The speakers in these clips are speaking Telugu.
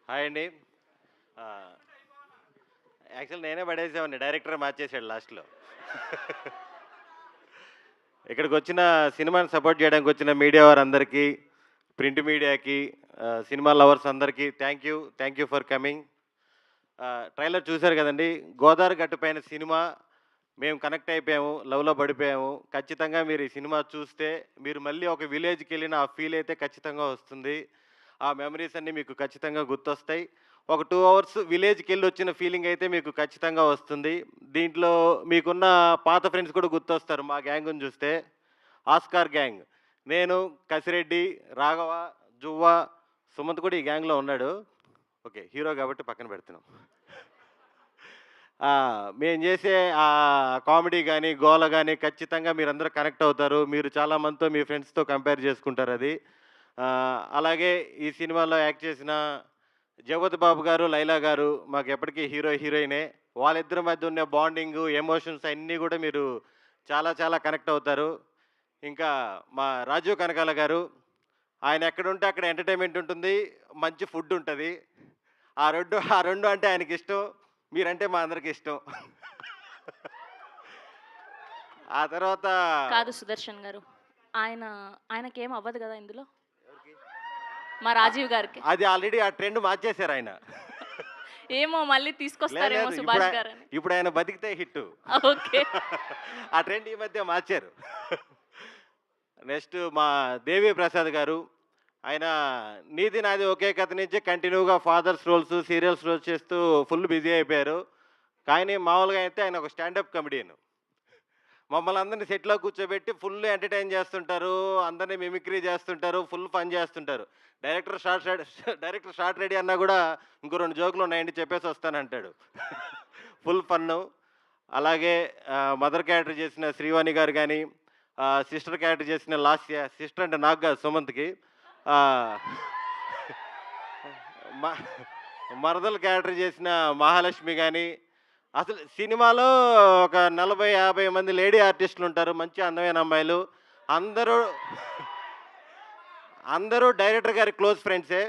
హాయ్ అండి. యాక్చువల్ నేనే పడేసేవాడిని. డైరెక్టర్ మార్చేసాడు లాస్ట్‌లో. ఇక్కడికొచ్చిన సినిమాని సపోర్ట్ చేయడానికి వచ్చిన మీడియా వారందరికీ, ప్రింట్ మీడియాకి, సినిమా లవర్స్ అందరికీ thank you for coming. Trailer చూశారు కదండీ! గోదావరి గట్టు పైన సినిమా మేము కనెక్ట్ అయిపోయాము. లవ్‌లో పడిపోయాము. ఖచ్చితంగా మీరు ఈ సినిమా చూస్తే మీరు మళ్ళీ ఒక విలేజ్‌కెళ్ళిన ఆ ఫీల్ అయితే ఖచ్చితంగా వస్తుంది. ఆ మెమరీస్ అన్నీ మీకు ఖచ్చితంగా గుర్తొస్తాయి. ఒక 2 అవర్స్ విలేజ్‌కెళ్ళి వచ్చిన ఫీలింగ్ అయితే మీకు ఖచ్చితంగా వస్తుంది. దీంట్లో మీకున్న పాత ఫ్రెండ్స్ కూడా గుర్తొస్తారు మా గ్యాంగుని చూస్తే. Oscar gang. నేను, కసిరెడ్డి, రాఘవ, జువ్వ, సుమంత్ కూడా ఈ గ్యాంగ్‌లో ఉన్నాడు. ఓకే. హీరో కాబట్టి పక్కన పెడుతున్నాం. మేము చేసే కామెడీ గాని, గోల గాని ఖచ్చితంగా మీరందరూ కనెక్ట్ అవుతారు. మీరు చాలా మందితో మీ ఫ్రెండ్స్‌తో కంపేర్ చేసుకుంటారది. అలాగే ఈ సినిమాలో యాక్ట్ చేసిన జగపతి బాబు గారు, లైలా గారు మాకెప్పటికీ హీరో, హీరోయినే. వాళ్ళిద్దరి మధ్య ఉన్న బాండింగు, ఎమోషన్స్ అన్నీ గూడా మీరు చాలా చాలా కనెక్ట్ అవుతారు. ఇంకా మా రాజీవ్ కనకాల గారు, ఆయన ఎక్కడుంటే అక్కడ ఎంటర్‌టైన్‌మెంట్ ఉంటుంది. మంచి ఫుడ్ ఉంటది. ఆ 2 అంటే ఆయనకిష్టం. మీరంటే మా అందరికి ఇష్టం. ఆ తర్వాత కాదు సుదర్శన్ గారు. ఆయన ఆయనకేం అవ్వదు గదా ఇందులో? మా రాజీవ్ గారికి. అది ఆల్రెడీ ఆ ట్రెండ్ మార్చేసారాయన. ఏమో మళ్ళీ తీసుకొస్తారేమో లేదు. సుభాష్ గారని. ఇప్పుడు ఆయన బతికితే హిట్టు. ఓకే. ఆ ట్రెండ్ ఈ మధ్య మార్చారు. నెక్స్ట్ మా దేవి ప్రసాద్ గారు. ఆయన 'నీది నాది ఒకే కథ' నుంచి కంటిన్యూగా ఫాదర్స్ రోల్స్, సీరియల్స్ రోల్స్ చేస్తూ ఫుల్ బిజీ అయిపోయారు. కానీ మామూలుగా అయితే ఆయన ఒక స్టాండప్ కమెడియన్. మమ్మల్ని అందరిని సెట్‌లో కూర్చోబెట్టి ఫుల్ ఎంటర్‌టైన్ చేస్తుంటారు. అందరిని మిమిక్రీ చేస్తుంటారు. ఫుల్ ఫన్ చేస్తుంటారు. డైరెక్టర్ షార్ట్ రెడీ అన్నా కూడా ఇంకో 2 జోకులు ఉన్నాయండి చెప్పేసి వస్తానంటాడు. Full fun. అలాగే మదర్ క్యారెక్టర్ చేసిన శ్రీవాణి గారు గాని, సిస్టర్ క్యారెక్టర్ చేసిన లాస్య, సిస్టర్ అంటే నాకు కాదు సుమంత్‌కి. ఆహ్, మ మరదలు క్యారెక్టర్ చేసిన మహాలక్ష్మి గాని, అసలు సినిమాలో ఒక 40, 50 మంది లేడీ ఆర్టిస్టులుంటారు. మంచి అందమైన అమ్మాయిలు. అందరూ అందరూ డైరెక్టర్ గారి క్లోజ్ ఫ్రెండ్సే.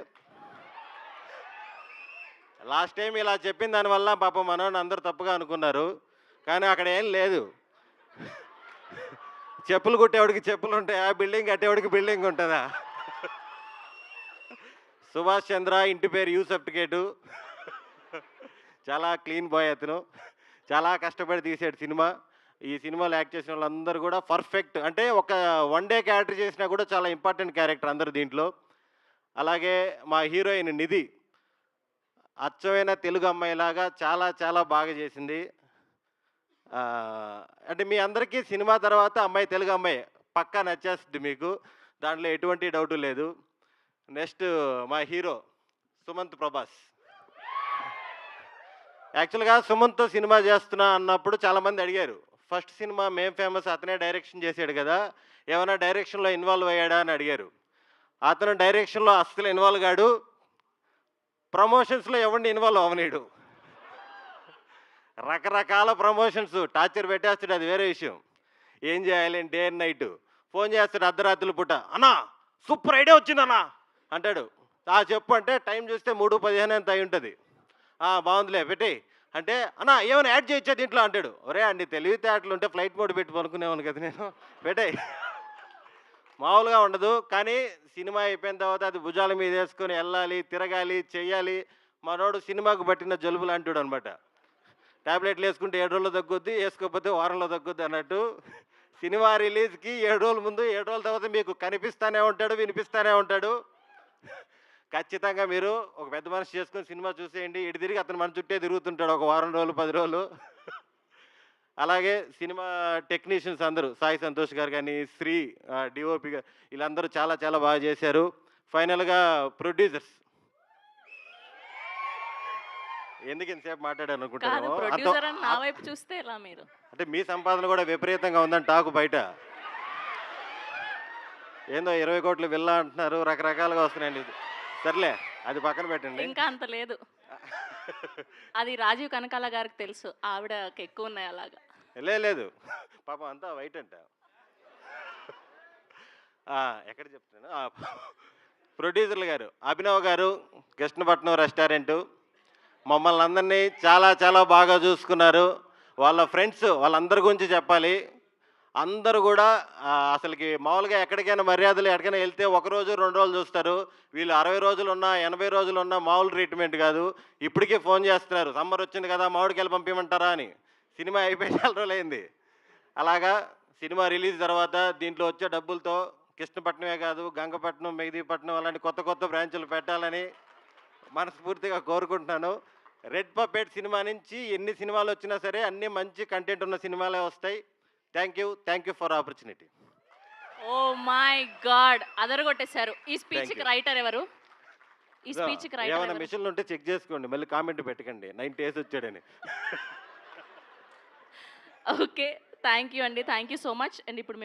లాస్ట్ టైమ్ ఇలా చెప్పిన దానివల్ల పాపం మనోడిని అందరూ తప్పుగా అనుకున్నారు. కానీ అక్కడ ఏం లేదు. చెప్పులు కుట్టేవాడికి చెప్పులుంటాయా? బిల్డింగ్ కట్టేవాడికి బిల్డింగ్ ఉంటదా? సుభాష్ చంద్ర ఇంటి పేరు యూసఫ్ టికెటు. చాలా క్లీన్ బాయ్ అతను. చాలా కష్టపడి తీసాడు సినిమా. ఈ సినిమాలో యాక్ట్ చేసిన వాళ్ళందరూ కూడా పర్ఫెక్ట్. అంటే ఒక వన్ డే క్యారెక్టర్ చేసినా కూడా చాలా ఇంపార్టెంట్ క్యారెక్టర్ అందరూ దీంట్లో. అలాగే మా హీరోయిన్ నిధి. అచ్చమైన తెలుగు అమ్మాయిలాగా చాలా చాలా బాగా చేసింది. అంటే మీ అందరికీ సినిమా తర్వాత అమ్మాయి తెలుగు అమ్మాయి పక్కా నచ్చేస్తుంది మీకు. దాంట్లో ఎటువంటి డౌటు లేదు. నెక్స్ట్ మా హీరో సుమంత్ ప్రభాస్. యాక్చువల్‌గా సుమంత్‌తో సినిమా చేస్తున్నా అన్నప్పుడు చాలామంది అడిగారు. ఫస్ట్ సినిమా 'మేం ఫేమస్' అతనే డైరెక్షన్ చేసాడు కదా! ఏమైనా డైరెక్షన్‌లో ఇన్వాల్వ్ అయ్యాడా అని అడిగారు. అతను డైరెక్షన్‌లో అస్సలు ఇన్వాల్వ్ కాడు. ప్రమోషన్స్‌లో ఎవరిని ఇన్వాల్వ్ అవ్వనీయడు. రకరకాల ప్రమోషన్స్ టార్చర్ పెట్టేస్తాడు అది వేరే విషయం. ఏం చేయాలి డే అండ్ నైట్. ఫోన్ చేస్తాడు అర్ధరాత్రుల పూట. "అన్నా సూపర్ ఐడియా వచ్చిందన్నా" అంటాడు. చెప్పు అంటే టైం చూస్తే 3:15 ఎంత అయ్యుంటది. బావుందిలే పెట్టేయి. అంటే "అన్నా ఏమైనా యాడ్ చేయొచ్చా దీంట్లో" అంటాడు. ఒరేయ్ అన్ని తెలివితేటలుంటే ఫ్లైట్ మోడ్ పెట్టి పనుకునేవాడిని కదా నేను. పెట్టేయి. మామూలుగా ఉండదు. కానీ సినిమా అయిపోయిన తర్వాత అది భుజాల మీద ఏసుకొని ఎళ్ళాలి, తిరగాలి, చెయ్యాలి. మనోడు సినిమాకు పట్టిన జలుబు లాంటోడనమాట. టాబ్లెట్లు వేసుకుంటే 7 రోజుల్లో తగ్గుద్ది, ఏసుకోకపోతే వారంలో తగ్గుద్ది అన్నట్టు. సినిమా రిలీజ్‌కి 7 రోజుల ముందు, 7 రోజుల తర్వాత మీకు కనిపిస్తానే ఉంటాడు, వినిపిస్తానే ఉంటాడు. ఖచ్చితంగా మీరు ఒక పెద్ద మనిషి చేసుకొని సినిమా చూసేయండి. ఇటు తిరిగి అతను మన చుట్టే తిరుగుతుంటాడు ఒక వారం రోజులు, 10 రోజులు. అలాగే సినిమా టెక్నీషియన్స్ అందరూ సాయి సంతోష్ గారు గాని, శ్రీ డీఓపీగా వీళ్ళందరూ చాలా చాలా బాగా చేశారు. ఫైనల్‌గా ప్రొడ్యూసర్స్ ఎందుకు ఇంతసేపు మాట్లాడాను కాదు అనుకుంటారేమో. ప్రొడ్యూసర్ అని నా వైపు చూస్తే ఎలా మీరు? అంటే మీ సంపాదన కూడా విపరీతంగా ఉందని టాకు బయట. ఏందో 20 కోట్ల విల్లా అంటున్నారు. రకరకాలుగా వస్తున్నాయండి. సర్లే అది పక్కన పెట్టండి. ఇంకా అంత లేదు. అది రాజీవ్ కనకాల గారికి తెలుసు. ఆవిడకి ఎక్కువున్నాయి అలాగా. లేదు. పాపం అంతా వైట్ అంట. ఎక్కడ చెప్తున్నాను. ప్రొడ్యూసర్లు గారు అభినవ్ గారు, కృష్ణపట్నం రెస్టారెంటు. మమ్మల్ని అందరినీ చాలా చాలా బాగా చూసుకున్నారు. వాళ్ళ ఫ్రెండ్స్ వాళ్ళందరి గురించి చెప్పాలి. అందరూ కూడా అసలుకి మామూలుగా ఎక్కడికైనా మర్యాదలు ఎక్కడికైనా వెళ్తే ఒకరోజు 2 రోజులు చూస్తారు. వీళ్ళు 60 రోజులున్నా 80 రోజులున్నా మామూలు ట్రీట్మెంట్ కాదు. ఇప్పటికే ఫోన్ చేస్తున్నారు, సమ్మర్ వచ్చింది కదా మామిడికాయలు పంపించమంటారా అని. సినిమా అయిపోయి చాలా రోజులైంది. అలాగా సినిమా రిలీజ్ తర్వాత దీంట్లో వచ్చే డబ్బులతో కృష్ణపట్నమే కాదు, గంగపట్నం, మెహదీపట్నం అలాంటి కొత్త కొత్త బ్రాంచులు పెట్టాలని మనస్ఫూర్తిగా కోరుకుంటున్నాను. రెడ్ పపెట్ సినిమా నుంచి ఎన్ని సినిమాలు వచ్చినా సరే అన్నీ మంచి కంటెంట్ ఉన్న సినిమాలే వస్తాయి. Thank you for opportunity. Oh my God, అదరగొట్టేశారు. ఈ స్పీచ్ Thank కి you. రైటర్ ఎవరు? ఈ స్పీచ్ కి రైటర్ ఏమైనా ఎవరు? మిషన్లు ఉంటే చెక్ చేసుకోండి, మళ్ళీ కామెంట్ పెట్టకండి 90 డేస్ వచ్చాడని. ఓకే, థ్యాంక్ యూ అండి, thank you so much. And ఇప్పుడు మేము